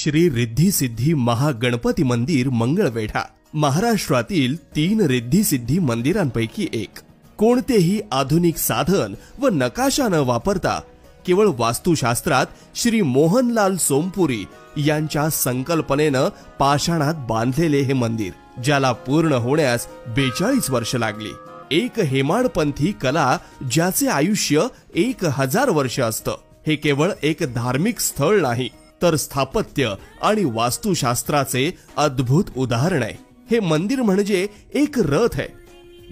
श्री रिद्धी सिद्धी महागणपती मंदिर मंगळवेढा महाराष्ट्रातील 3 रिद्धी सिद्धी मंदिरांपैकी एक। कोणतेही आधुनिक साधन व नकाशा न वापरता केवळ वास्तुशास्त्रात श्री मोहनलाल सोमपुरी यांच्या संकल्पनेनं पाषाणात बांधलेले हे मंदिर, ज्याला पूर्ण होण्यास 42 वर्ष लागली। एक हेमाडपंथी कला ज्याचे आयुष्य 1000 वर्ष असतं। हे केवळ एक धार्मिक स्थळ नाही, तर स्थापत्य आणि वास्तुशास्त्राचे अद्भुत उदाहरण आहे। हे मंदिर म्हणजे एक रथ आहे,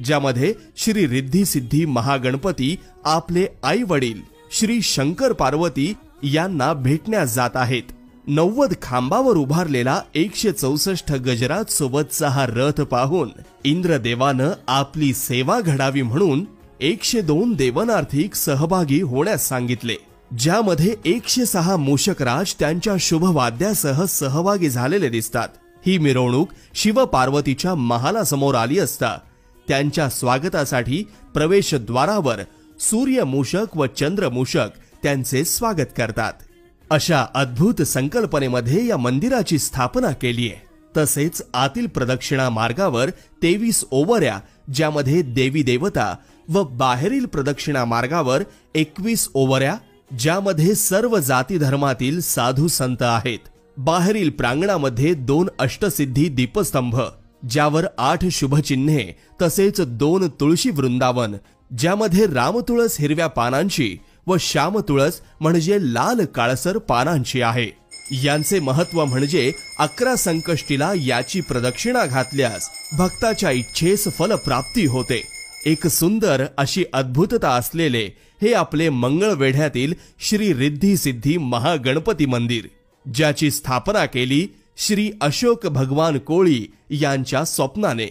ज्यामध्ये श्री रिद्धी सिद्धी महागणपती आपले आई वडील श्री शंकर पार्वती यांना भेटण्यास जात आहेत। 90 खांबावर उभारलेला 164 गजरात सोबतचा हा रथ पाहून इंद्रदेवानं आपली सेवा घडावी म्हणून 102 देवनार्थिक सहभागी होण्यास सांगितले, ज्यामध्ये 106 मूषकराज त्यांच्या शुभवाद्यासह सहभागी झालेले दिसतात। ही मिरवणूक शिव पार्वतीच्या महालासमोर आली असता त्यांच्या स्वागतासाठी प्रवेशद्वारावर सूर्य मूषक व चंद्र मूषक त्यांचे स्वागत करतात। अशा अद्भुत संकल्पनेमध्ये या मंदिराची स्थापना केली आहे। तसेच आतील प्रदक्षिणा मार्गावर 23 ओवऱ्या, ज्यामध्ये देवी देवता, व बाहेरील प्रदक्षिणा मार्गावर 21 ओवऱ्या, ज्यामध्ये सर्व जाती धर्मातील साधू संत आहेत। बाहेरील प्रांगणामध्ये 2 अष्टसिद्धी दीपस्तंभ, ज्यावर 8 शुभचिन्हे, तसेच 2 तुळशी वृंदावन, ज्यामध्ये रामतुळस हिरव्या पानांची व श्यामतुळस म्हणजे लाल काळसर पानांची आहे। यांचे महत्व म्हणजे 11 संकष्टीला याची प्रदक्षिणा घातल्यास भक्ताच्या इच्छेस फलप्राप्ती होते। एक सुंदर अशी अद्भुतता असलेले हे आपले मंगळवेढ्यातील श्री रिद्धी सिद्धी महागणपती मंदिर, ज्याची स्थापना केली श्री अशोक भगवान कोळी यांच्या स्वप्नाने।